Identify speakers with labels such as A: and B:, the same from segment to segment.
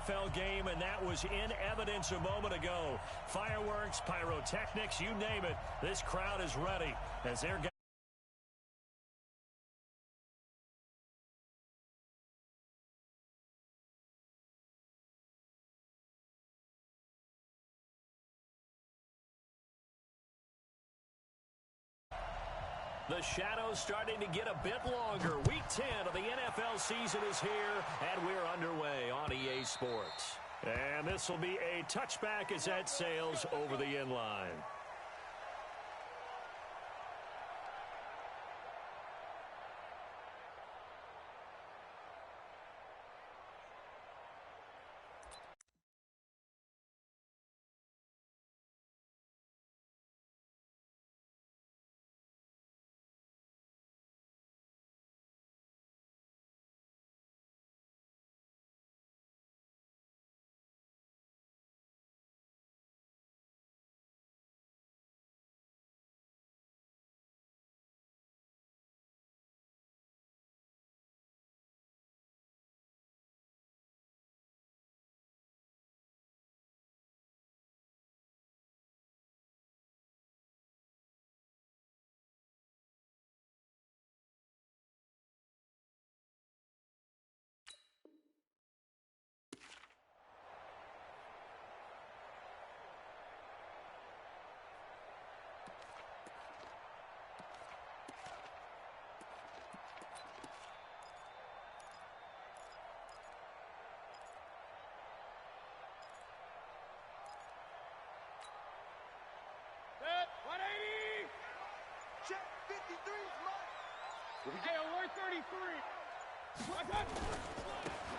A: NFL game, and that was in evidence a moment ago. Fireworks, pyrotechnics, you name it. This crowd is ready as they're the shadows starting to get a bit longer. Week 10 of the NFL season is here, and we're underway on EA Sports. And this will be a touchback as that sails over the end line.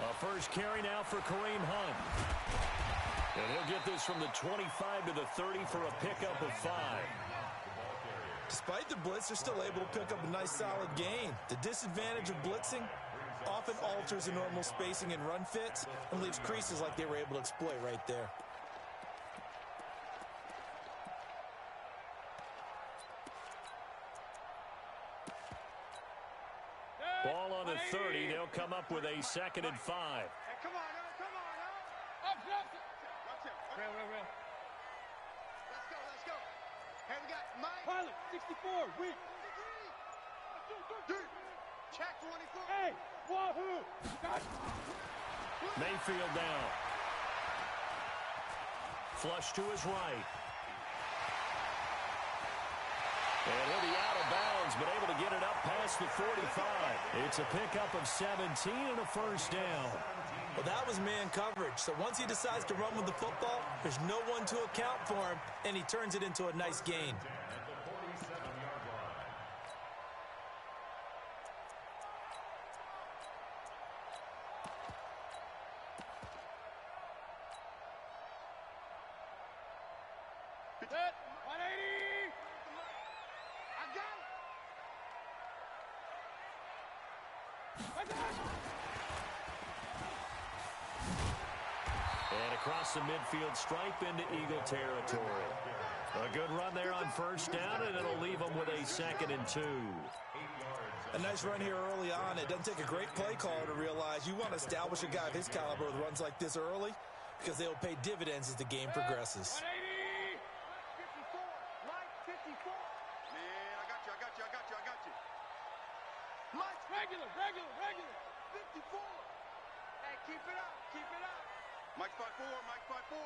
A: A first carry now for Kareem Hunt. And he'll get this from the 25 to the 30 for a pickup of 5.
B: Despite the blitz, they're still able to pick up a nice solid gain. The disadvantage of blitzing often alters the normal spacing and run fits and leaves creases like they were able to exploit right there.
A: Ball on the 30. They'll come up with a 2nd and 5.
C: Hey, come on, come on, up. Watch him. Real. Let's go. Hey, we got Mike.
D: Pilot, 64, weak.
C: Dude, check 24.
D: Hey, wahoo.
A: Mayfield down. Flush to his right. And he'll be out of bounds, but able to get it up past the 45. It's a pickup of 17 and a first down.
B: Well, that was man coverage. So once he decides to run with the football, there's no one to account for him, and he turns it into a nice gain.
A: And across the midfield stripe into Eagle territory. A good run there on first down, and it'll leave them with a 2nd and 2.
B: A nice run here early on. It doesn't take a great play caller to realize you want to establish a guy of his caliber with runs like this early because they'll pay dividends as the game progresses.
C: 54. Mike, 54. Man, I got you. Mike,
D: Regular.
C: 54. Hey, keep it up. Mike 5'4", Mike 5'4".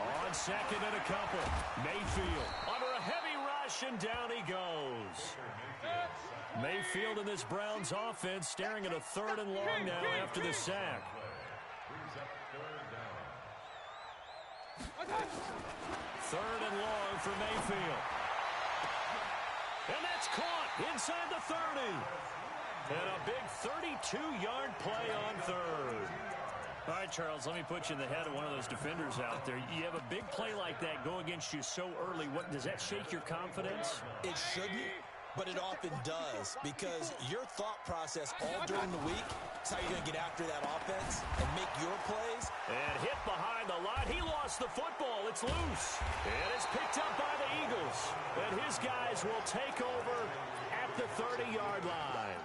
A: On 2nd and a couple. Mayfield under a heavy rush, and down he goes. Mayfield in this Browns offense staring at a 3rd and long now after the sack. 3rd and long for Mayfield. And that's caught inside the 30. And a big 32-yard play on 3rd. All right, Charles, let me put you in the head of one of those defenders out there. You have a big play like that go against you so early. What does that shake your confidence?
B: It shouldn't, but it often does because your thought process all during the week is how you're going to get after that offense and make your plays.
A: And hit behind the line. He lost the football. It's loose. And it's picked up by the Eagles. And his guys will take over at the 30-yard line.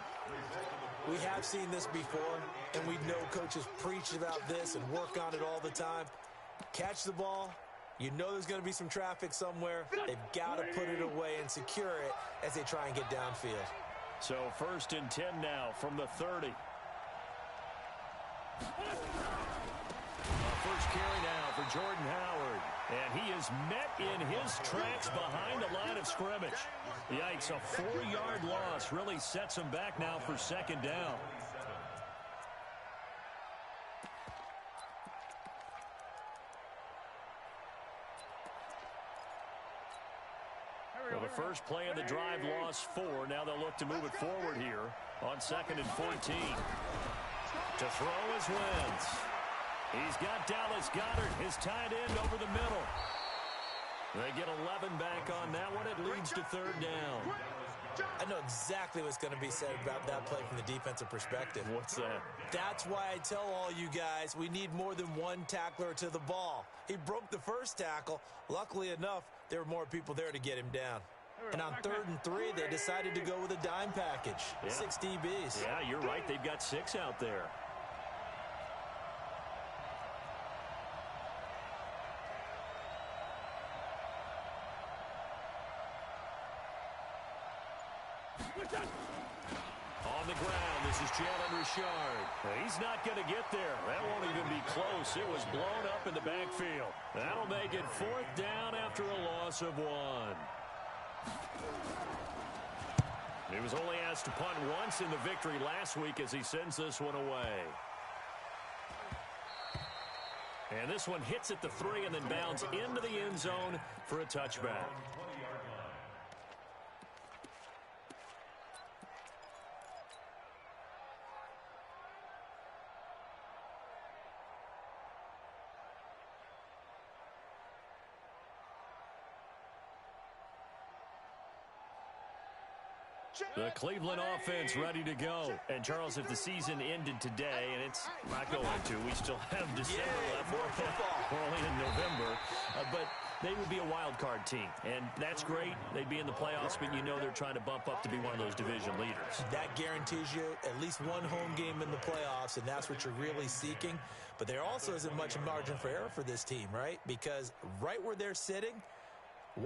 B: We have seen this before, and we know coaches preach about this and work on it all the time. Catch the ball. You know there's going to be some traffic somewhere. They've got to put it away and secure it as they try and get downfield.
A: So 1st and 10 now from the 30. First carry now for Jordan Howard. And he is met in his tracks behind the line of scrimmage. Yikes, a 4-yard loss really sets him back now for 2nd down. Well, the first play of the drive lost 4. Now they'll look to move it forward here on 2nd and 14. To throw is Wentz. He's got Dallas Goedert, his tight end, over the middle. They get 11 back on that one. It leads to 3rd down.
B: I know exactly what's going to be said about that play from the defensive perspective.
A: What's that?
B: That's why I tell all you guys we need more than one tackler to the ball. He broke the first tackle. Luckily enough, there were more people there to get him down. And on 3rd and 3, they decided to go with a dime package. Yeah. 6 DBs.
A: Yeah, you're right. They've got 6 out there. On the ground, this is Jalen Richard. He's not going to get there. That won't even be close. It was blown up in the backfield. That'll make it 4th down after a loss of 1. He was only asked to punt once in the victory last week as he sends this one away. And this one hits at the 3 and then bounds into the end zone for a touchback. The Cleveland offense ready to go. And, Charles, if the season ended today, and it's not going to, we still have December left. We're only in November. But they would be a wild card team. And that's great. They'd be in the playoffs, but you know they're trying to bump up to be one of those division leaders.
B: That guarantees you at least one home game in the playoffs, and that's what you're really seeking. But there also isn't much margin for error for this team, right? Because right where they're sitting,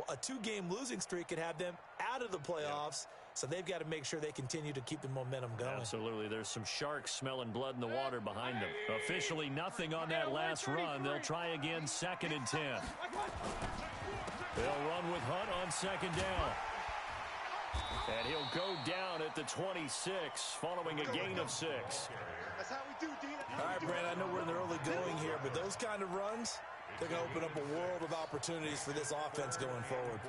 B: a 2-game losing streak could have them out of the playoffs. Yeah. So they've got to make sure they continue to keep the momentum going.
A: Absolutely. There's some sharks smelling blood in the water behind them. Officially nothing on that last run. They'll try again 2nd and 10. They'll run with Hunt on 2nd down. And he'll go down at the 26 following a gain of 6.
C: That's how we do, Dean.
B: All right, Brent, I know we're in the early going here, but those kind of runs, they're going to open up a world of opportunities for this offense going forward.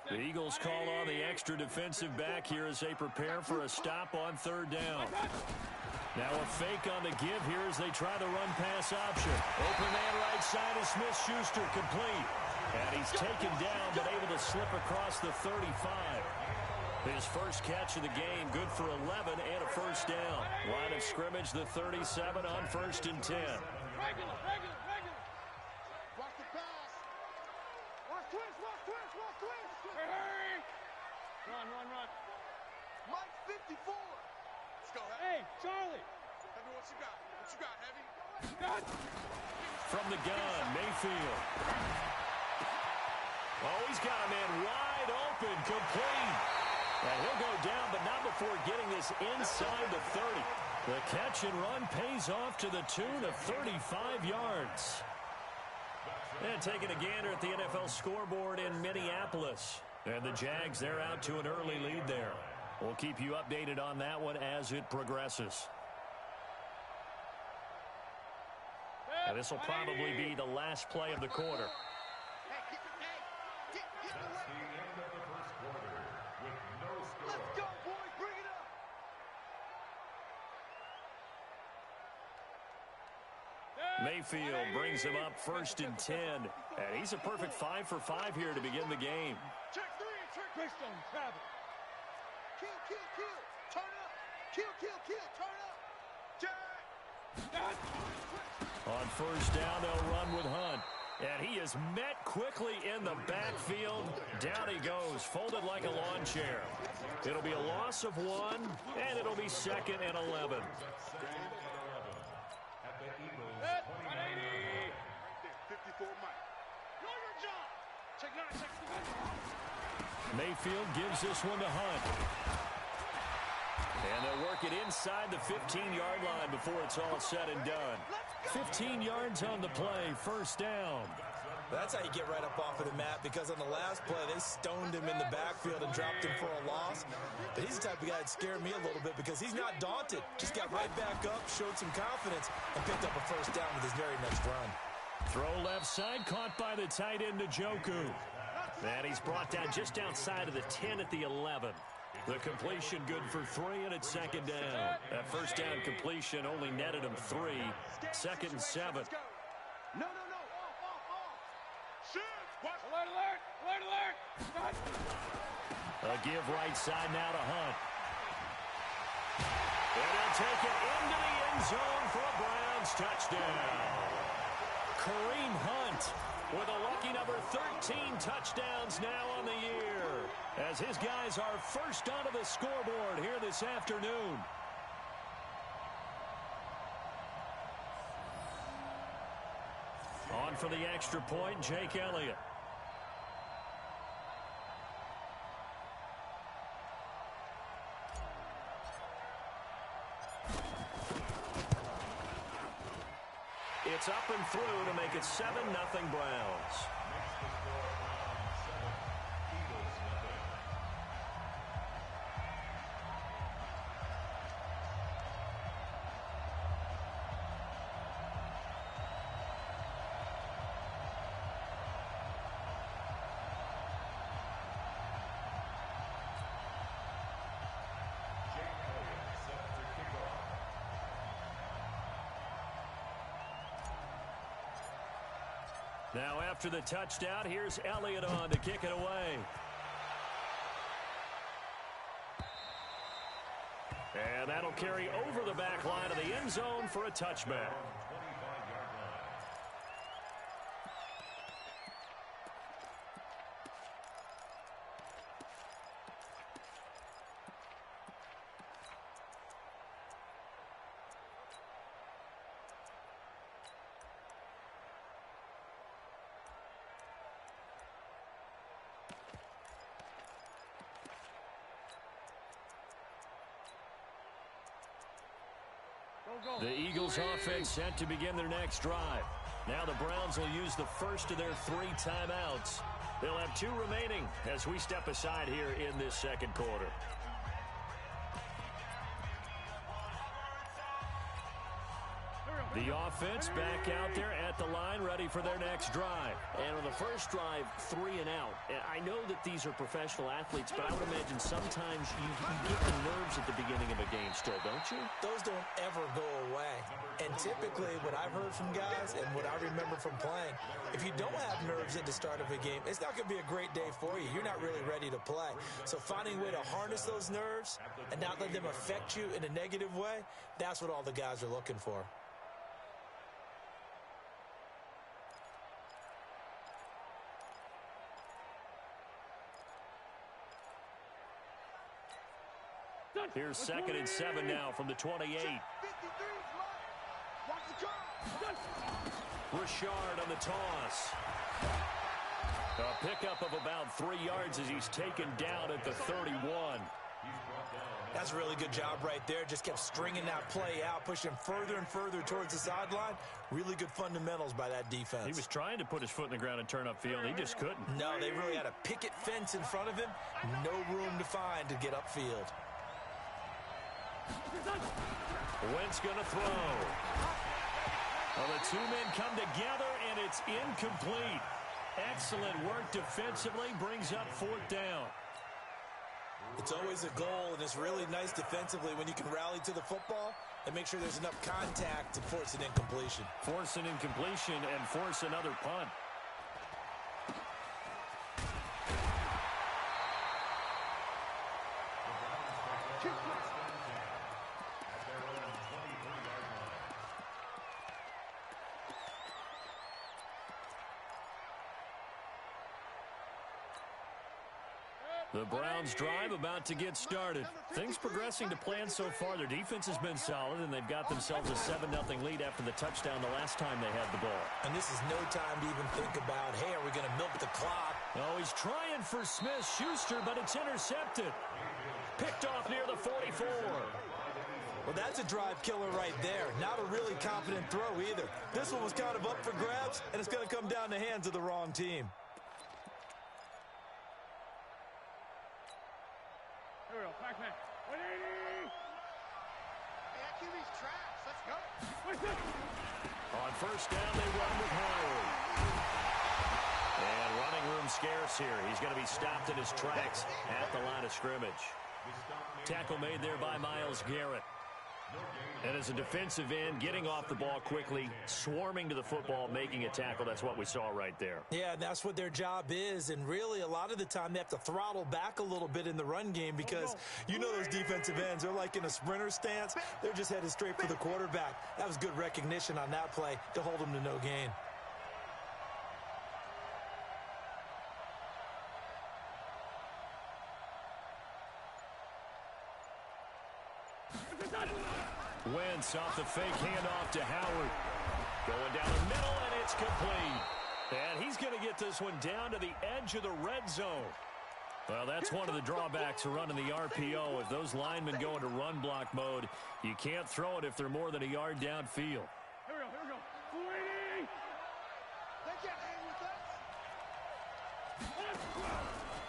A: The Eagles call on the extra defensive back here as they prepare for a stop on 3rd down. Now a fake on the give here as they try the run-pass option. Open man right side of Smith-Schuster, complete. And he's taken down but able to slip across the 35. His first catch of the game, good for 11 and a 1st down. Line of scrimmage, the 37 on 1st and 10.
C: Regular. Watch the pass. Watch twist. Hey. Run. Mike 54. Let's go, Heavy.
D: Hey, Charlie.
C: Heavy, what you got, Heavy?
A: From the gun, Mayfield. Oh, he's got a man wide open, complete. And he'll go down, but not before getting this inside the 30. The catch and run pays off to the tune of 35 yards. And taking a gander at the NFL scoreboard in Minneapolis. And the Jags, they're out to an early lead there. We'll keep you updated on that one as it progresses. And this will probably be the last play of the quarter.
C: Let's go, boys. Bring it up.
A: Mayfield brings him up 1st and 10. And he's a perfect 5 for 5 here to begin the game.
C: Check 3.
D: Twist on travel.
C: Kill. Turn up. Kill. Turn up. Jack.
A: On first down, they'll run with Hunt. And he is met quickly in the backfield. Down he goes, folded like a lawn chair. It'll be a loss of 1, and it'll be 2nd and 11. Mayfield gives this one to Hunt. And they'll work it inside the 15-yard line before it's all said and done. 15 yards on the play, first down.
B: That's how you get right up off of the mat, because on the last play, they stoned him in the backfield and dropped him for a loss. But he's the type of guy that scared me a little bit because he's not daunted. Just got right back up, showed some confidence, and picked up a first down with his very next run.
A: Throw left side, caught by the tight end, Njoku. And he's brought down just outside of the 10 at the 11. The completion good for 3, and it's 2nd down. That first down completion only netted him 3. 2nd and 7.
C: No. Off. Shoot. Alert.
A: A give right side now to Hunt. And he'll take it into the end zone for a Browns touchdown. Kareem Hunt with a lucky number 13 touchdowns now on the year, as his guys are first onto the scoreboard here this afternoon. On for the extra point, Jake Elliott. It's up and through to make it 7-0 Browns. Now after the touchdown, here's Elliott on to kick it away. And that'll carry over the back line of the end zone for a touchback. The Eagles offense set to begin their next drive. Now the Browns will use the first of their 3 timeouts. They'll have 2 remaining as we step aside here in this second quarter. The offense back out there at the line, ready for their next drive.
E: And on the first drive, 3 and out. And I know that these are professional athletes, but I would imagine sometimes you get the nerves at the beginning of a game still, don't you?
B: Those don't ever go away. And typically, what I've heard from guys and what I remember from playing, if you don't have nerves at the start of a game, it's not going to be a great day for you. You're not really ready to play. So finding a way to harness those nerves and not let them affect you in a negative way, that's what all the guys are looking for.
A: Here's 2nd and 7 now from the 28. Richard on the toss. A pickup of about 3 yards as he's taken down at the 31.
B: That's a really good job right there. Just kept stringing that play out, pushing further and further towards the sideline. Really good fundamentals by that defense.
A: He was trying to put his foot in the ground and turn upfield. He just couldn't.
B: No, they really had a picket fence in front of him. No room to find to get upfield.
A: Wentz going to throw. Well, the 2 men come together, and it's incomplete. Excellent work defensively, brings up 4th down.
B: It's always a goal, and it's really nice defensively when you can rally to the football and make sure there's enough contact to force an incompletion.
A: Force an incompletion and force another punt. The Browns' drive about to get started. Things progressing to plan so far. Their defense has been solid, and they've got themselves a 7-0 lead after the touchdown the last time they had the ball.
B: And this is no time to even think about, hey, are we going to milk the clock?
A: Oh, he's trying for Smith-Schuster, but it's intercepted. Picked off near the 44.
B: Well, that's a drive killer right there. Not a really confident throw either. This one was kind of up for grabs, and it's going to come down the hands of the wrong team.
D: Here we go. Back. 180.
C: Hey, that QB's trash. Let's go.
A: On first down, they run with Howard. And running room scarce here. He's going to be stopped in his tracks at the line of scrimmage. Tackle made there by Myles Garrett. And as a defensive end, getting off the ball quickly, swarming to the football, making a tackle, that's what we saw right there.
B: Yeah, and that's what their job is. And really, a lot of the time, they have to throttle back a little bit in the run game because you know those defensive ends, they're like in a sprinter stance. They're just headed straight for the quarterback. That was good recognition on that play to hold them to no gain.
A: Wentz off the fake handoff to Howard. Going down the middle, and it's complete. And he's going to get this one down to the edge of the red zone. Well, that's one of the drawbacks of running the RPO. If those linemen go into run block mode, you can't throw it if they're more than a yard downfield.
D: Here we go. 280.
C: They can't hang with us.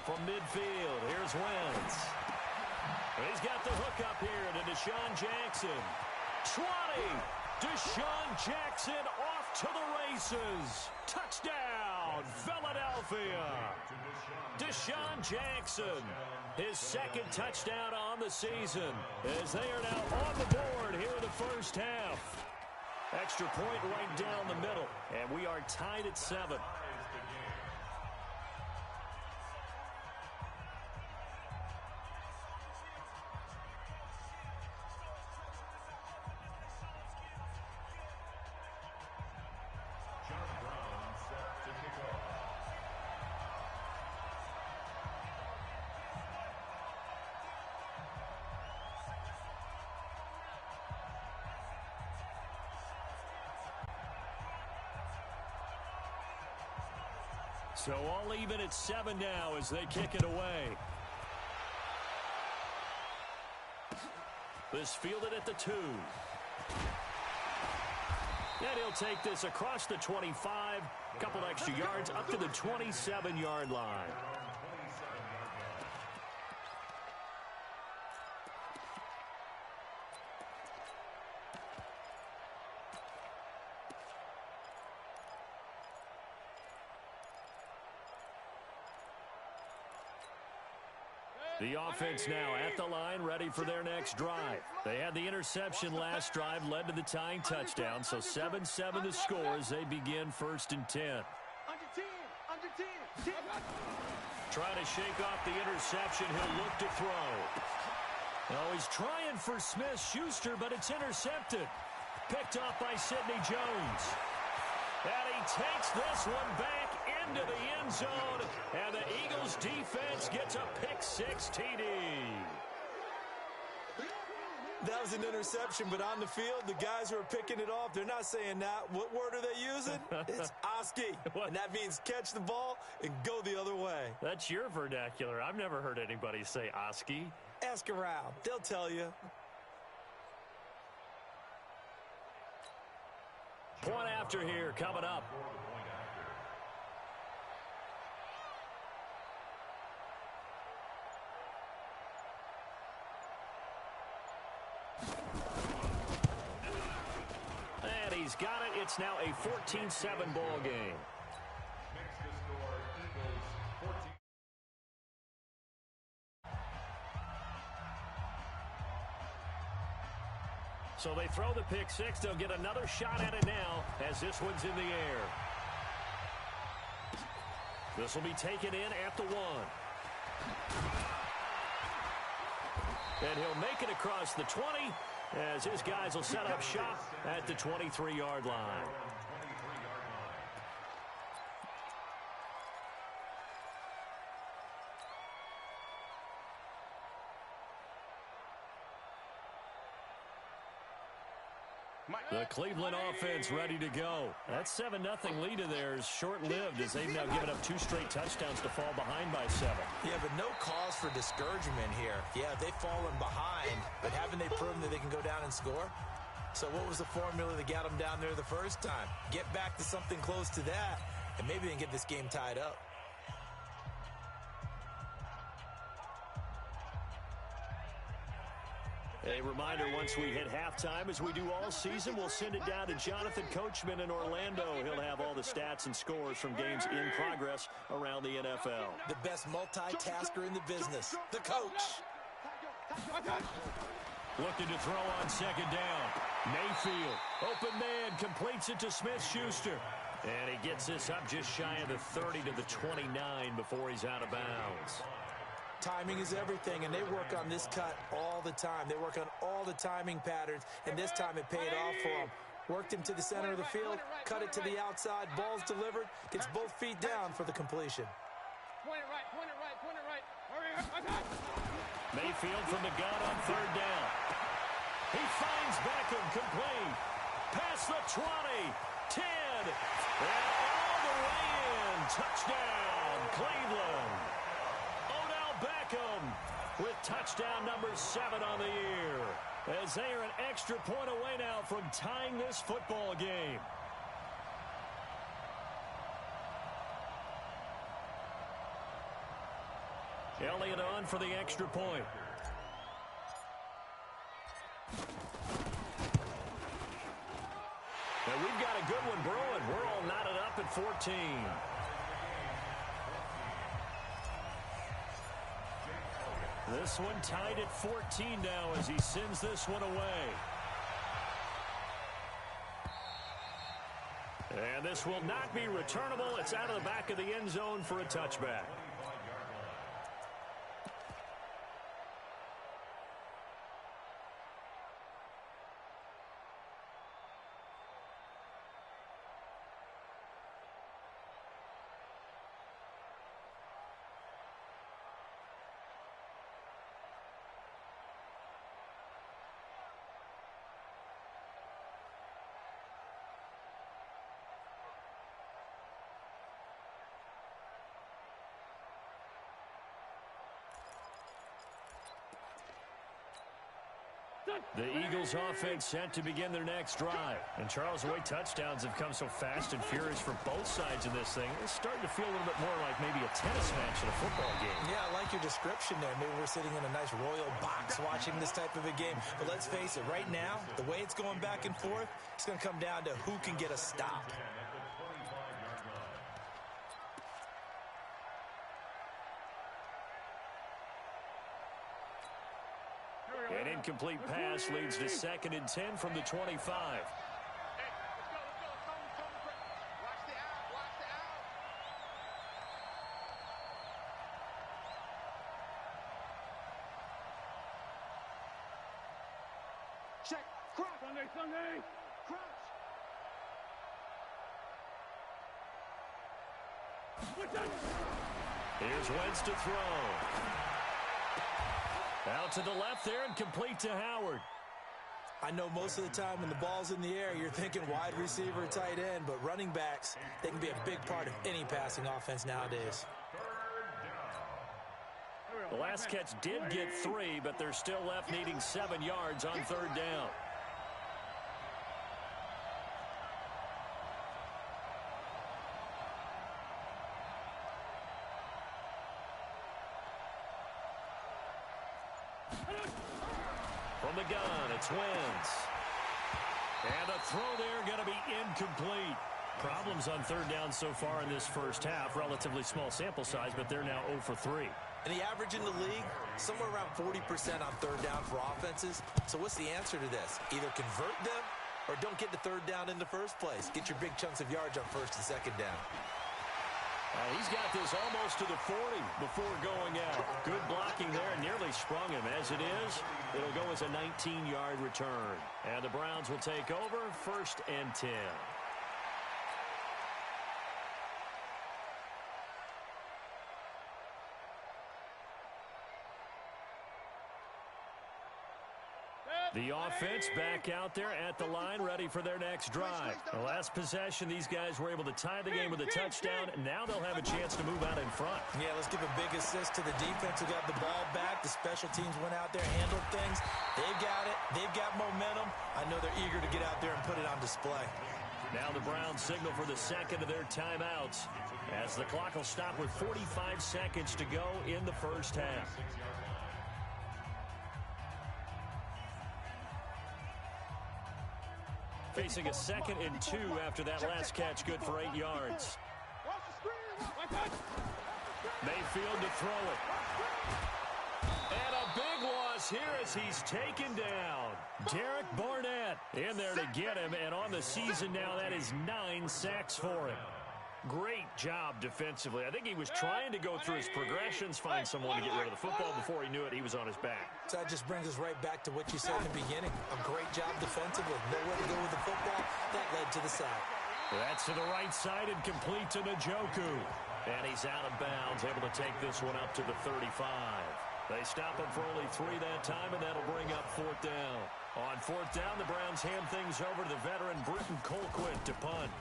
A: From midfield, here's Wentz. He's got the hook up here to Deshaun Jackson. 20. Deshaun Jackson off to the races. Touchdown, Philadelphia. Deshaun Jackson, his second touchdown on the season, as they are now on the board here in the first half. Extra point right down the middle, and we are tied at 7. So all even at 7 now as they kick it away. This fielded at the 2. And he'll take this across the 25. A couple extra yards up to the 27-yard line. The offense now at the line, ready for their next drive. They had the interception last drive, led to the tying touchdown, so 7-7 the score as they begin 1st and 10.
C: Under 10.
A: Trying to shake off the interception, he'll look to throw. Oh, he's trying for Smith-Schuster, but it's intercepted. Picked off by Sidney Jones. And he takes this one back into the end zone, and the Eagles defense gets a pick-6 TD.
B: That was an interception, but on the field, the guys who are picking it off, they're not saying that. What word are they using? It's Oski, and that means catch the ball and go the other way.
A: That's your vernacular. I've never heard anybody say Oski.
B: Ask around. They'll tell you.
A: Point after here coming up. And he's got it. It's now a 14-7 ball game. So they throw the pick-6. They'll get another shot at it now as this one's in the air. This will be taken in at the 1. And he'll make it across the 20 as his guys will set up shop at the 23-yard line. The Cleveland offense ready to go. That 7-0 lead of theirs short-lived as they've now given up 2 straight touchdowns to fall behind by 7.
B: Yeah, but no cause for discouragement here. Yeah, they've fallen behind, but haven't they proven that they can go down and score? So what was the formula that got them down there the first time? Get back to something close to that, and maybe they can get this game tied up.
A: A reminder, once we hit halftime, as we do all season, we'll send it down to Jonathan Coachman in Orlando. He'll have all the stats and scores from games in progress around the NFL.
B: The best multitasker in the business, the coach.
A: Looking to throw on second down. Mayfield, open man, completes it to Smith-Schuster. And he gets this up just shy of the 30 to the 29 before he's out of bounds.
B: Timing is everything, and they work on this cut all the time. They work on all the timing patterns, and this time it paid off for them. Worked him to the center of the field, cut it to the outside, ball's delivered, gets both feet down for the completion.
C: Point it right, point it right, point it right. Hurry,
A: Mayfield from the gun on third down. He finds Beckham complete. Past the 20, 10, and all the way in. Touchdown, Cleveland. Beckham with touchdown number 7 on the year, as they are an extra point away now from tying this football game. Elliott on for the extra point. Now we've got a good one brewing. We're all knotted up at 14. This one tied at 14 now as he sends this one away. And this will not be returnable. It's out of the back of the end zone for a touchback. The Eagles offense set to begin their next drive. And Charles, the way touchdowns have come so fast and furious for both sides in this thing, it's starting to feel a little bit more like maybe a tennis match in a football game.
B: Yeah, I like your description there. Maybe we're sitting in a nice royal box watching this type of a game. But let's face it, right now, the way it's going back and forth, it's going to come down to who can get a stop.
A: An incomplete pass leads to 2nd and 10 from the 25.
C: Hey, let's go. Watch the out, watch the out. Check, crouch.
D: Sunday.
C: Crouch.
A: Here's Wentz to throw. Out to the left there and complete to Howard.
B: I know most of the time when the ball's in the air, you're thinking wide receiver, tight end, but running backs, they can be a big part of any passing offense nowadays.
A: The last catch did get 3, but they're still left needing 7 yards on third down. From the gun, it's Wentz. And a throw there going to be incomplete. Problems on third down so far in this first half. Relatively small sample size, but they're now 0 for 3.
B: And the average in the league, somewhere around 40% on third down for offenses. So what's the answer to this? Either convert them or don't get the third down in the first place. Get your big chunks of yards on first and second down.
A: He's got this almost to the 40 before going out. Good blocking there, and nearly sprung him. As it is, it'll go as a 19-yard return. And the Browns will take over 1st and 10. The offense back out there at the line, ready for their next drive. The last possession, these guys were able to tie the game with a touchdown. Now they'll have a chance to move out in front.
B: Yeah, let's give a big assist to the defense who got the ball back. The special teams went out there, handled things. They've got it. They've got momentum. I know they're eager to get out there and put it on display.
A: Now the Browns signal for the second of their timeouts as the clock will stop with 45 seconds to go in the first half. Facing a 2nd and 2 after that last catch, good for 8 yards. Mayfield to throw it. And a big loss here as he's taken down. Derek Barnett in there to get him, and on the season now, that is 9 sacks for him. Great job defensively. I think he was trying to go through his progressions, find someone to get rid of the football. Before he knew it, he was on his back.
B: So that just brings us right back to what you said in the beginning. A great job defensively. Nowhere to go with the football. That led to the sack.
A: That's to the right side and complete to Njoku. And he's out of bounds, able to take this one up to the 35. They stop him for only 3 that time, and that'll bring up 4th down. On 4th down, the Browns hand things over to the veteran Britton Colquitt to punt.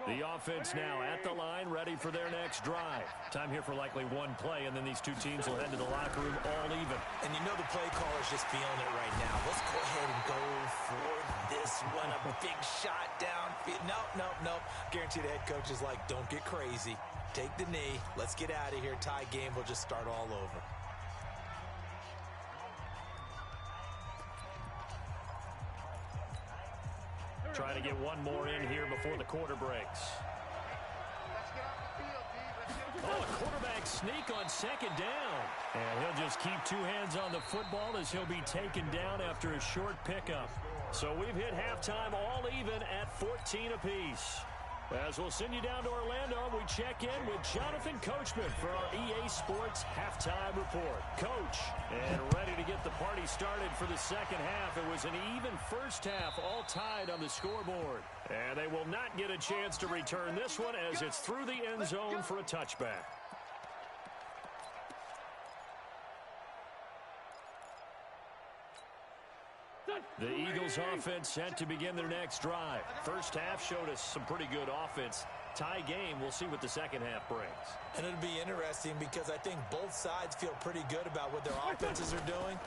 A: The offense now at the line, ready for their next drive. Time here for likely one play, and then these two teams will head to the locker room all even.
B: And you know the play caller's just feeling it right now. Let's go ahead and go for this one. A big shot down. Nope. Guarantee the head coach is like, don't get crazy. Take the knee. Let's get out of here. Tie game will just start all over.
A: Trying to get one more in here before the quarter breaks. Oh, a quarterback sneak on 2nd down. And he'll just keep 2 hands on the football as he'll be taken down after a short pickup. So we've hit halftime all even at 14 apiece. As we'll send you down to Orlando, we check in with Jonathan Coachman for our EA Sports Halftime Report. Coach, and ready to get the party started for the second half. It was an even first half, all tied on the scoreboard. And they will not get a chance to return this one as it's through the end zone for a touchback. The Eagles offense set to begin their next drive. First half showed us some pretty good offense. Tie game, we'll see what the second half brings.
B: And it'll be interesting because I think both sides feel pretty good about what their offenses are doing.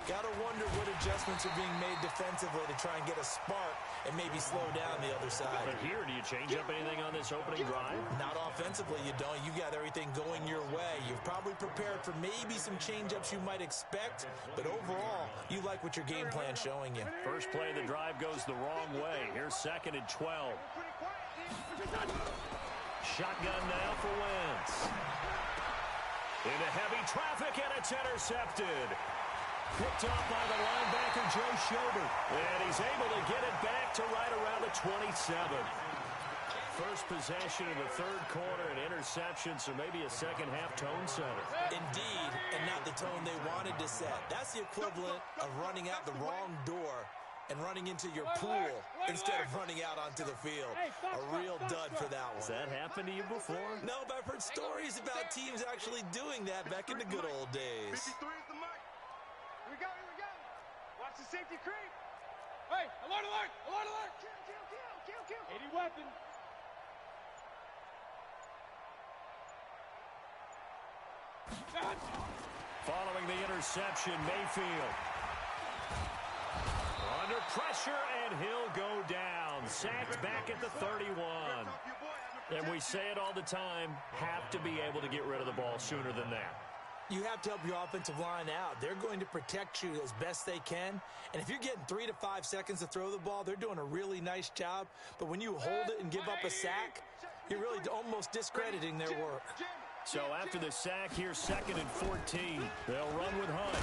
B: Got to wonder what adjustments are being made defensively to try and get a spark and maybe slow down the other side.
A: But here, do you change up anything on this opening drive?
B: Not offensively, you don't. You got everything going your way. You've probably prepared for maybe some change-ups you might expect, but overall, you like what your game plan's showing you.
A: First play of the drive goes the wrong way. Here's 2nd and 12. Shotgun now for Wentz. Into heavy traffic, and it's intercepted. Picked off by the linebacker, Joe Schobert. And he's able to get it back to right around the 27. First possession in the 3rd quarter, an interception, so maybe a second half tone setter.
B: Indeed, and not the tone they wanted to set. That's the equivalent of running out the wrong door and running into your pool instead of running out onto the field. A real dud for that one.
A: Has that happened to you before?
B: No, but I've heard stories about teams actually doing that back in the good old days.
C: 53 is the mark. Here we go. Watch the safety creep. Hey, alert. Kill.
D: 80 weapon.
A: Following the interception, Mayfield. Under pressure, and he'll go down. Sacked back at the 31. And we say it all the time, have to be able to get rid of the ball sooner than that.
B: You have to help your offensive line out. They're going to protect you as best they can. And if you're getting 3 to 5 seconds to throw the ball, they're doing a really nice job. But when you hold it and give up a sack, you're really almost discrediting their work.
A: So after the sack, here's 2nd and 14. They'll run with Hunt.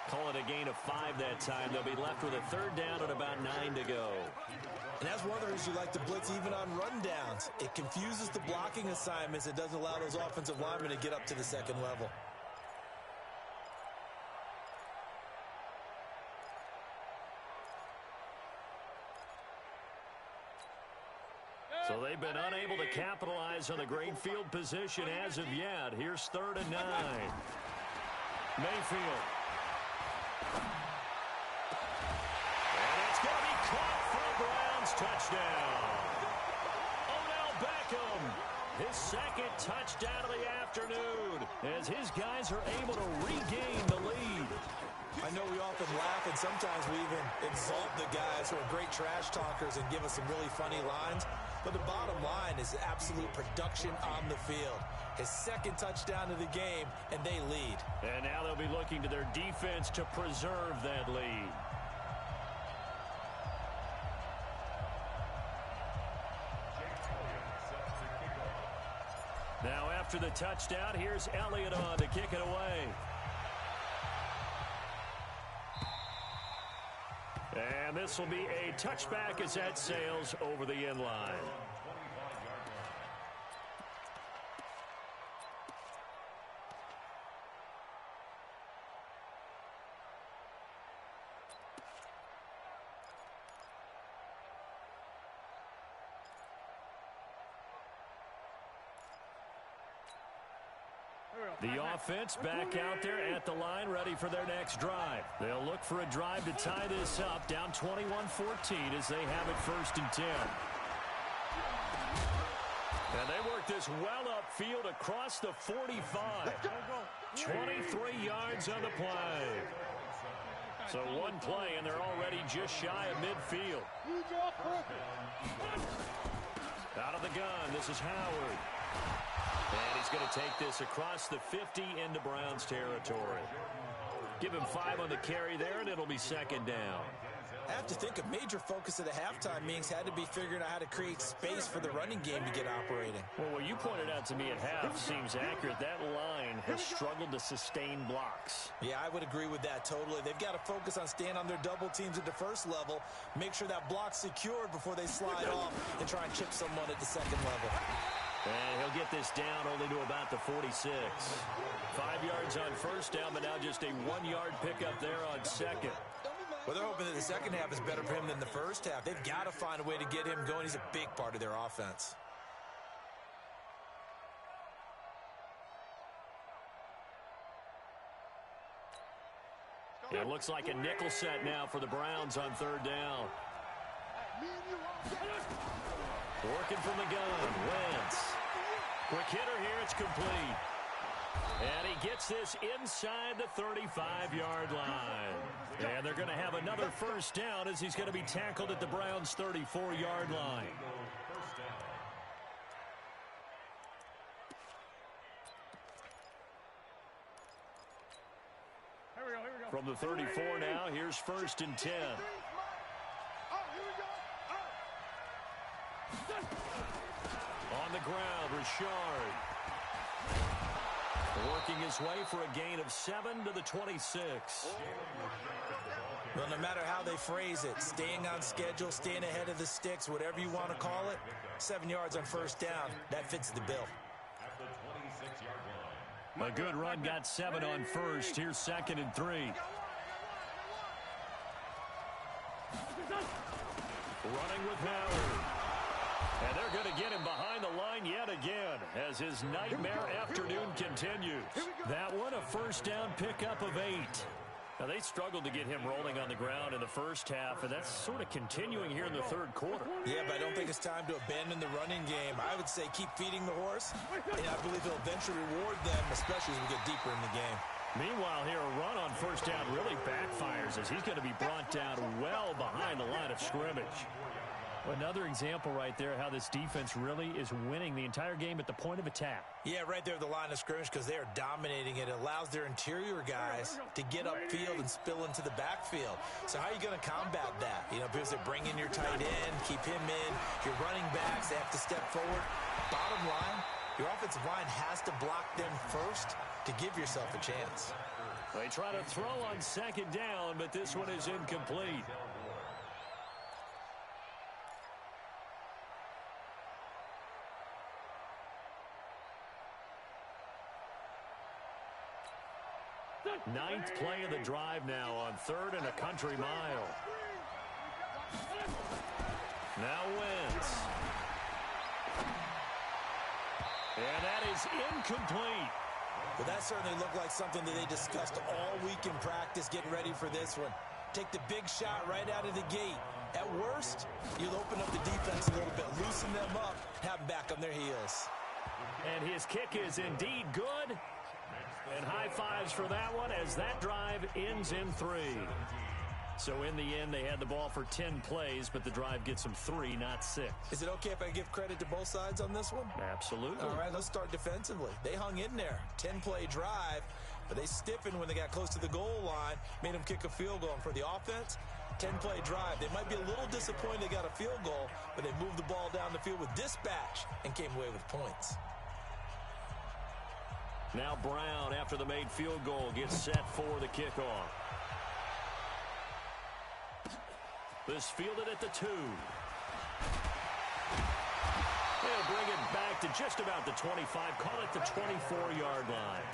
A: Call it a gain of 5 that time. They'll be left with a 3rd down and about 9 to go.
B: And that's one of the reasons you like to blitz even on rundowns. It confuses the blocking assignments. It doesn't allow those offensive linemen to get up to the 2nd level.
A: So they've been unable to capitalize on the great field position as of yet. Here's 3rd and 9. Mayfield. And it's going to be caught for a Browns touchdown. Odell Beckham, his 2nd touchdown of the afternoon, as his guys are able to regain the lead.
B: I know we often laugh, and sometimes we even exalt the guys who are great trash talkers and give us some really funny lines. But the bottom line is absolute production on the field. His 2nd touchdown of the game, and they lead.
A: And now they'll be looking to their defense to preserve that lead. Now after the touchdown, here's Elliott on to kick it away. And this will be a touchback as that sails over the end line. The offense back out there at the line, ready for their next drive. They'll look for a drive to tie this up, down 21-14 as they have it 1st and 10. And they work this well upfield across the 45. 23 yards on the play. So one play, and they're already just shy of midfield. Out of the gun, this is Howard. And he's going to take this across the 50 into Browns territory. Give him 5 on the carry there, and it'll be 2nd down.
B: I have to think a major focus of the halftime meetings had to be figuring out how to create space for the running game to get operating.
A: Well, what you pointed out to me at half seems accurate. That line has struggled to sustain blocks.
B: Yeah, I would agree with that totally. They've got to focus on staying on their double teams at the 1st level, make sure that block's secured before they slide off and try and chip someone at the 2nd level.
A: And he'll get this down only to about the 46. 5 yards on 1st down, but now just a 1-yard pickup there on 2nd.
B: Well, they're hoping that the 2nd half is better for him than the 1st half. They've got to find a way to get him going. He's a big part of their offense.
A: It looks like a nickel set now for the Browns on 3rd down. Working from the gun, Wentz. Quick hitter here, it's complete. And he gets this inside the 35-yard line. And they're going to have another 1st down as he's going to be tackled at the Browns' 34-yard line. From the 34 now, here's 1st and 10. On the ground, Richard. Working his way for a gain of 7 to the 26.
B: Well, no matter how they phrase it, staying on schedule, staying ahead of the sticks, whatever you want to call it, 7 yards on 1st down, that fits the bill.
A: A good run got 7 on 1st. Here's 2nd and 3. Running with Howard. And they're going to get him behind the line yet again as his nightmare afternoon continues. That one, a 1st down pickup of 8. Now, they struggled to get him rolling on the ground in the 1st half, and that's sort of continuing here in the 3rd quarter.
B: Yeah, but I don't think it's time to abandon the running game. I would say keep feeding the horse, and I believe he'll eventually reward them, especially as we get deeper in the game.
A: Meanwhile, here, a run on 1st down really backfires as he's going to be brought down well behind the line of scrimmage.
B: 4
A: Another example right there how this defense really is winning the entire game at the point of attack.
B: Yeah, right there at the line of scrimmage because they are dominating it. It allows their interior guys to get upfield and spill into the backfield. So how are you going to combat that? You know, because they bring in your tight end, keep him in. Your running backs, they have to step forward. Bottom line, your offensive line has to block them first to give yourself a chance.
A: They try to throw on second down, but this one is incomplete. Ninth play of the drive now on 3rd and a country mile. Now Wentz. And that is incomplete.
B: Well, that certainly looked like something that they discussed all week in practice getting ready for this one. Take the big shot right out of the gate. At worst, you'll open up the defense a little bit, loosen them up, have them back on their heels.
A: And his kick is indeed good. And high fives for that one as that drive ends in 3. So in the end, they had the ball for 10 plays, but the drive gets them 3, not 6.
B: Is it okay if I give credit to both sides on this one?
A: Absolutely.
B: All right, let's start defensively. They hung in there. 10-play drive, but they stiffened when they got close to the goal line, made them kick a field goal. And for the offense, 10-play drive. They might be a little disappointed they got a field goal, but they moved the ball down the field with dispatch and came away with points.
A: Now Brown, after the made field goal, gets set for the kickoff. This fielded at the 2. They'll bring it back to just about the 25. Call it the 24-yard line.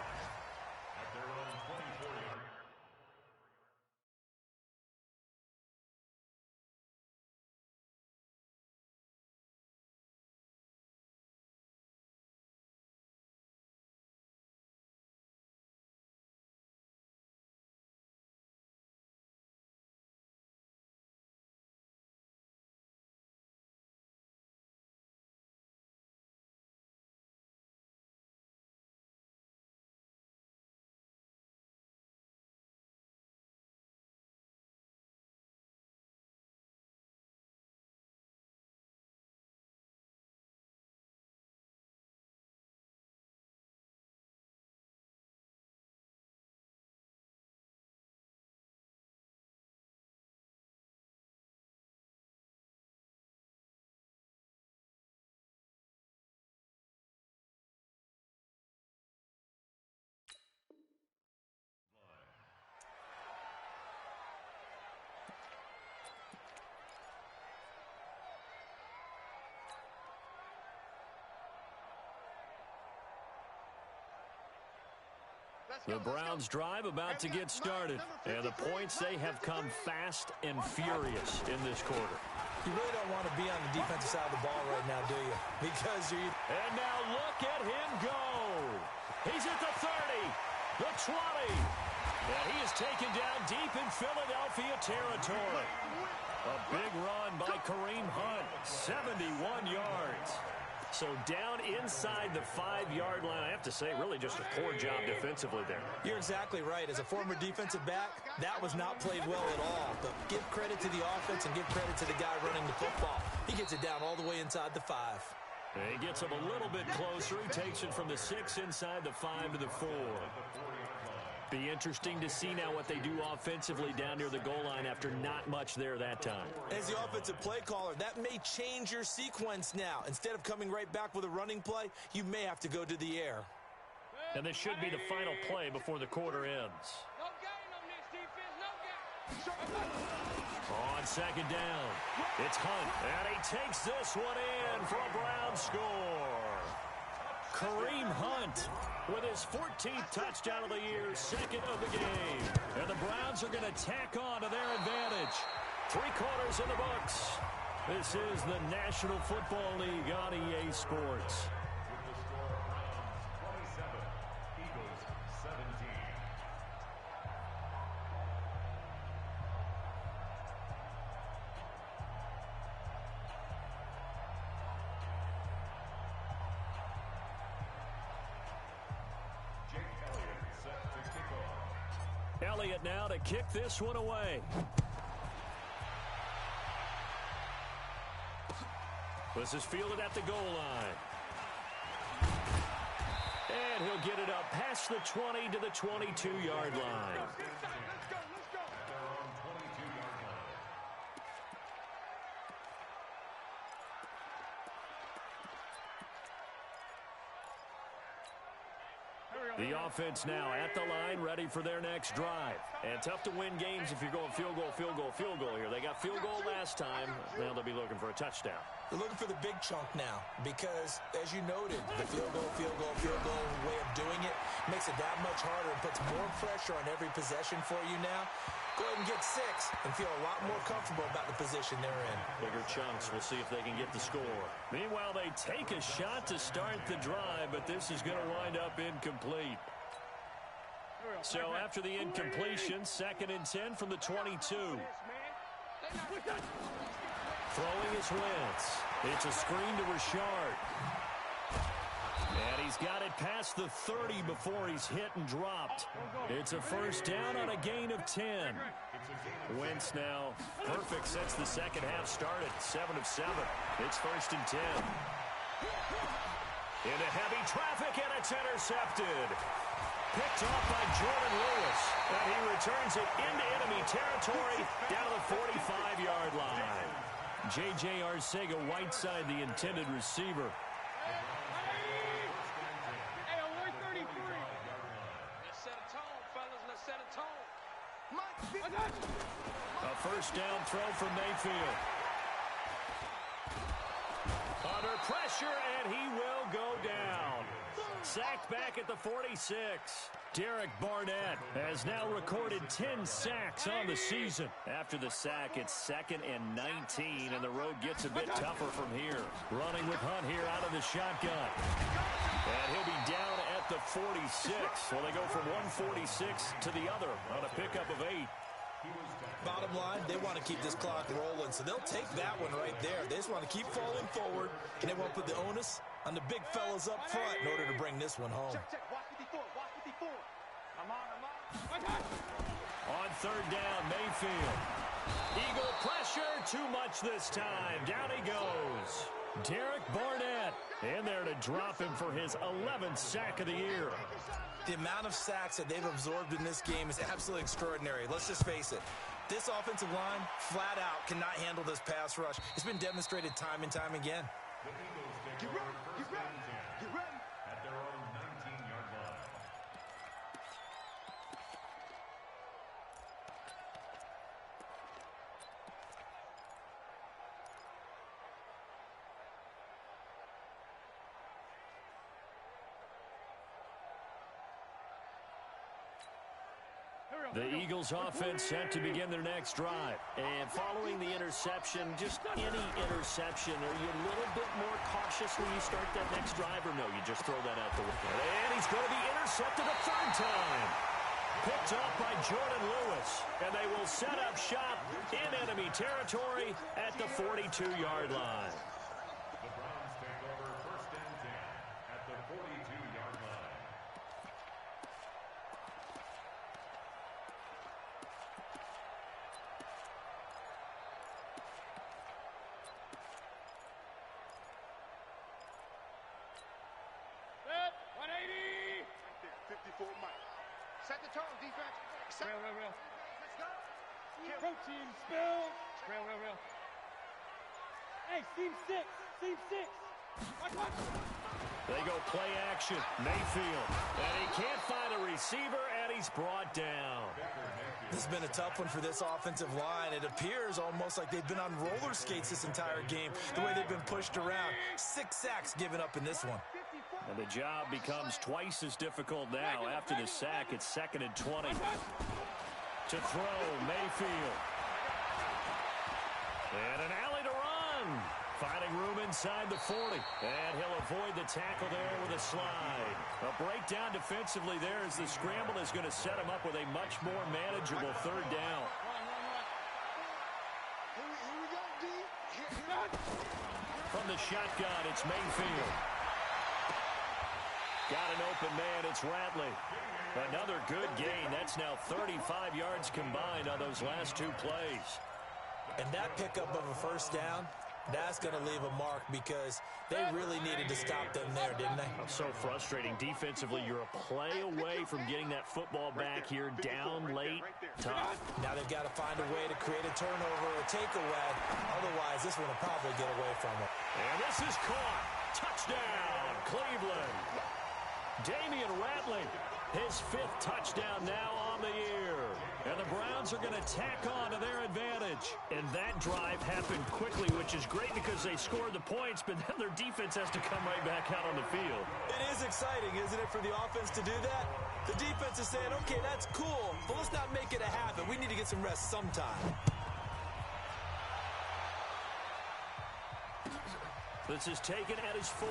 A: The Browns drive about to get started. And the points, they have come fast and furious in this quarter.
B: You really don't want to be on the defensive side of the ball right now, do you? Because you...
A: And now look at him go. He's at the 30, the 20. And he is taken down deep in Philadelphia territory. A big run by Kareem Hunt, 71 yards. So down inside the 5-yard line. I have to say, really just a poor job defensively there.
B: You're exactly right. As a former defensive back, that was not played well at all. But give credit to the offense and give credit to the guy running the football. He gets it down all the way inside the 5.
A: And he gets him a little bit closer. He takes it from the 6 inside the 5 to the 4. Be interesting to see now what they do offensively down near the goal line after not much there that time.
B: As the offensive play caller, that may change your sequence now. Instead of coming right back with a running play, you may have to go to the air.
A: And this should be the final play before the quarter ends.
C: No gain on this defense, no gain.
A: On second down, it's Hunt. And he takes this one in for a Browns score. Kareem Hunt with his 14th touchdown of the year, 2nd of the game. And the Browns are going to tack on to their advantage. 3 quarters in the books. This is the National Football League on EA Sports. Elliott now to kick this one away. This is fielded at the goal line. And he'll get it up past the 20 to the 22-yard line.
C: Let's go.
A: The offense now at the line, ready for their next drive. And tough to win games if you're going field goal here. They got field goal last time. Now they'll be looking for a touchdown.
B: They're looking for the big chunk now because, as you noted, the field goal way of doing it makes it that much harder and puts more pressure on every possession for you now. Go ahead and get 6 and feel a lot more comfortable about the position they're in.
A: Bigger chunks. We'll see if they can get the score. Meanwhile, they take a shot to start the drive, but this is going to wind up incomplete. So after the incompletion, 2nd and 10 from the 22. Throwing is Wentz. It's a screen to Richard. And he's got it past the 30 before he's hit and dropped. It's a first down on a gain of 10. Wentz now perfect since the second half started. 7 of 7. It's 1st and 10. Into heavy traffic, and it's intercepted. Picked off by Jordan Lewis. And he returns it into enemy territory down to the 45-yard line. J.J. Arcega-Whiteside, the intended receiver. A first down throw from Mayfield. Under pressure, and he will go down. Sacked back at the 46. Derek Barnett has now recorded 10 sacks on the season. After the sack, it's 2nd and 19, and the road gets a bit tougher from here. Running with Hunt here out of the shotgun. And he'll be down at the 46. So they go from 146 to the other on a pickup of 8.
B: Bottom line, they want to keep this clock rolling, so they'll take that one right there. They just want to keep falling forward, and they want to put the onus on the big fellas up front in order to bring this one home.
A: On 3rd down, Mayfield. Eagle pressure, too much this time. Down he goes. Derek Barnett in there to drop him for his 11th sack of the year.
B: The amount of sacks that they've absorbed in this game is absolutely extraordinary. Let's just face it. This offensive line, flat out, cannot handle this pass rush. It's been demonstrated time and time again.
C: Get ready.
F: At their own 19-yard line.
A: The Eagles offense set to begin their next drive. And following the interception, just any interception, are you a little bit more cautious when you start that next drive, or no, you just throw that out the window? And he's going to be intercepted a 3rd time. Picked off by Jordan Lewis. And they will set up shop in enemy territory at the 42-yard line.
F: The Browns take over 1st and 10 at the 42-yard line.
C: Set the tone, defense.
D: Real.
C: Let's go.
D: Protein spill. Real. Hey, seam 6. Watch.
A: They go play action. Mayfield. And he can't find a receiver, and he's brought down.
B: This has been a tough one for this offensive line. It appears almost like they've been on roller skates this entire game, the way they've been pushed around. 6 sacks given up in this one.
A: And the job becomes twice as difficult now. After the sack, it's 2nd and 20. To throw, Mayfield. And an alley to run. Finding room inside the 40. And he'll avoid the tackle there with a slide. A breakdown defensively there as the scramble is going to set him up with a much more manageable 3rd down.
C: Here we go, D.
A: From the shotgun, it's Mayfield. Got an open man, it's Ratley. Another good gain. That's now 35 yards combined on those last 2 plays.
B: And that pickup of a first down That's going to leave a mark because they really needed to stop them there, didn't they?
E: So frustrating. Defensively, you're a play away from getting that football back here, down late, tough.
B: Now they've got to find a way to create a turnover or a takeaway. Otherwise, this one will probably get away from it.
E: And this is caught. Touchdown, Cleveland. Damian Rattling, his 5th touchdown now on the year. And the Browns are going to tack on to their advantage. And that drive happened quickly, which is great because they scored the points, but then their defense has to come right back out on the field.
B: It is exciting, isn't it, for the offense to do that? The defense is saying, okay, that's cool, but let's not make it a habit. We need to get some rest sometime.
E: This is taken at his 4.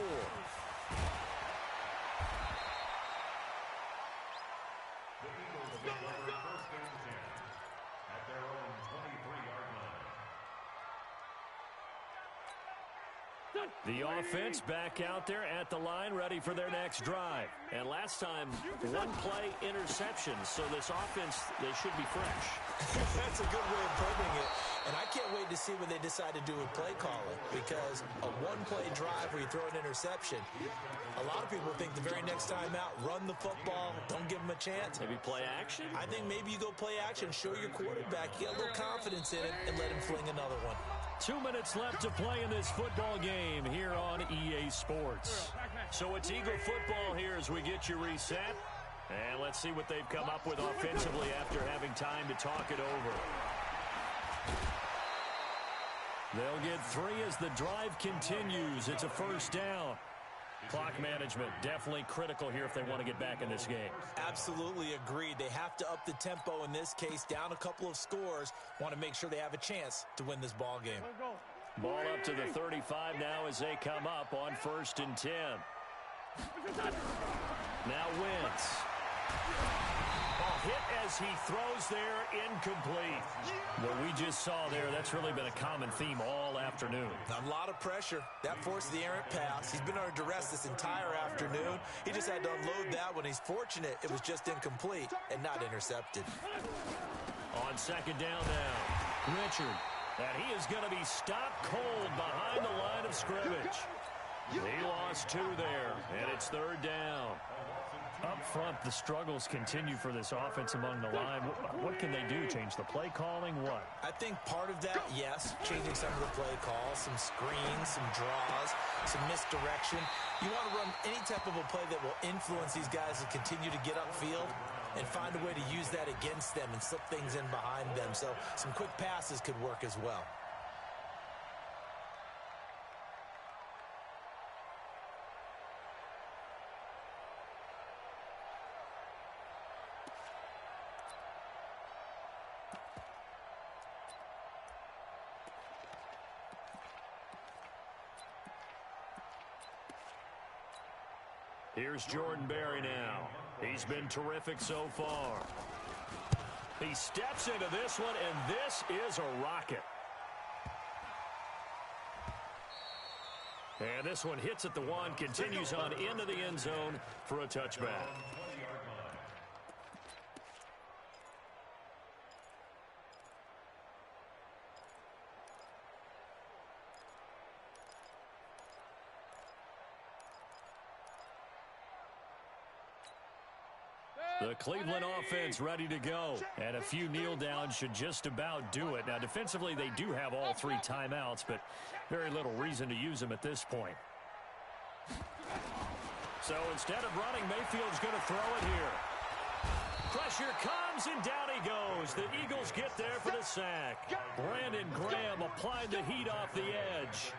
E: The offense back out there at the line, ready for their next drive. And last time, 1-play interception. So this offense, they should be fresh.
B: That's a good way of putting it. And I can't wait to see what they decide to do with play calling, because a 1-play drive where you throw an interception, a lot of people think the very next time out, run the football, don't give them a chance.
E: Maybe play action?
B: I think maybe you go play action, show your quarterback, you get a little confidence in it, and let him fling another one.
E: 2 minutes left to play in this football game here on EA Sports. So it's Eagle football here as we get you reset. And let's see what they've come up with offensively after having time to talk it over. They'll get 3 as the drive continues. It's a first down. Clock management definitely critical here if they want to get back in this game.
B: Absolutely agreed. They have to up the tempo in this case, down a couple of scores. Want to make sure they have a chance to win this ball game.
E: Ball up to the 35 now as they come up on 1st and 10. Now Wentz. Hit as he throws there, incomplete. What we just saw there, that's really been a common theme all afternoon.
B: A lot of pressure. That forced the errant pass. He's been under duress this entire afternoon. He just had to unload that one. He's fortunate it was just incomplete and not intercepted.
E: On 2nd down now, Richard. And he is going to be stopped cold behind the line of scrimmage. He lost 2 there, and it's 3rd down. Up front, the struggles continue for this offense among the line. What can they do? Change the play calling? What?
B: I think part of that, yes, changing some of the play calls, some screens, some draws, some misdirection. You want to run any type of a play that will influence these guys to continue to get upfield and find a way to use that against them and slip things in behind them. So some quick passes could work as well.
E: Here's Jordan Berry now. He's been terrific so far. He steps into this one, and this is a rocket. And this one hits at the 1, continues on into the end zone for a touchback. The Cleveland offense ready to go. And a few kneel downs should just about do it. Now, defensively, they do have all 3 timeouts, but very little reason to use them at this point. So instead of running, Mayfield's going to throw it here. Pressure comes, and down he goes. The Eagles get there for the sack. Brandon Graham applied the heat off the edge.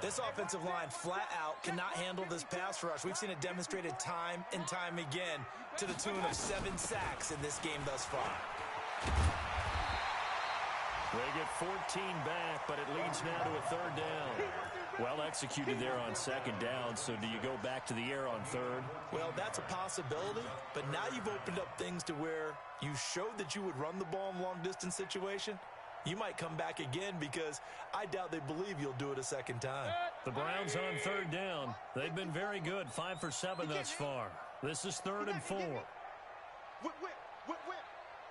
B: This offensive line flat out cannot handle this pass rush. We've seen it demonstrated time and time again to the tune of 7 sacks in this game thus far.
E: They get 14 back, but it leads now to a 3rd down. Well executed there on 2nd down, so do you go back to the air on 3rd?
B: Well, that's a possibility, but now you've opened up things to where you showed that you would run the ball in long-distance situation. You might come back again because I doubt they believe you'll do it a 2nd time.
E: The Browns on 3rd down. They've been very good, 5 for 7 thus far. This is 3rd and 4.
C: Whip.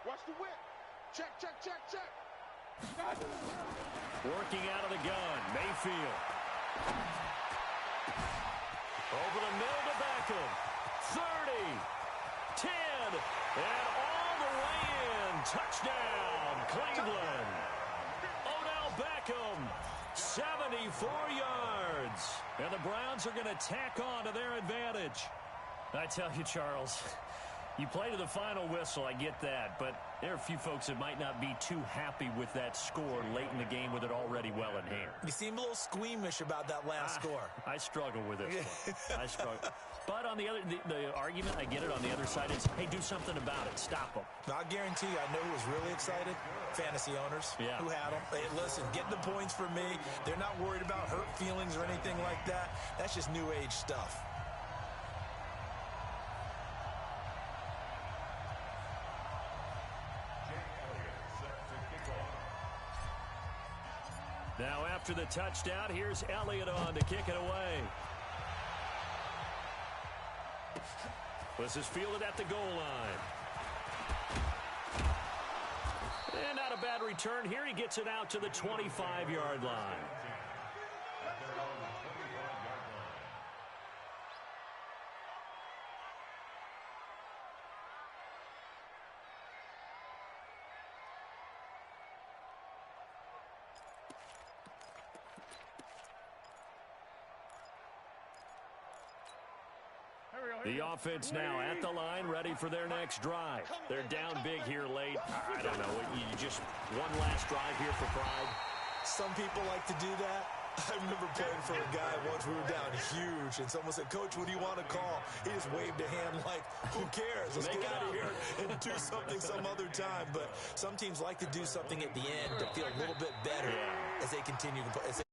C: Watch the whip. Check.
E: Working out of the gun, Mayfield. Over the middle to Beckham. 30, 10, and all the way in. Touchdown, Cleveland. Odell Beckham, 74 yards. And the Browns are going to tack on to their advantage.
A: I tell you, Charles, you play to the final whistle, I get that, but there are a few folks that might not be too happy with that score late in the game with it already well in hand.
B: You seem a little squeamish about that last score.
A: I struggle with this one. I struggle. But on the other, the argument, I get it, on the other side is, hey, do something about it. Stop them.
B: I guarantee you, I know who was really excited. Fantasy owners who had them. Hey, listen, get the points for me. They're not worried about hurt feelings or anything like that. That's just new age stuff.
E: Now after the touchdown, here's Elliott on to kick it away. This is fielded at the goal line. And not a bad return here. He gets it out to the 25-yard line. The offense now at the line, ready for their next drive. They're down big here late. I don't know. You just one last drive here for pride.
B: Some people like to do that. I remember playing for a guy once. We were down huge, and someone said, "Coach, what do you want to call?" He just waved a hand like, "Who cares? Let's get out of here and do something some other time." But some teams like to do something at the end to feel a little bit better as they continue to play.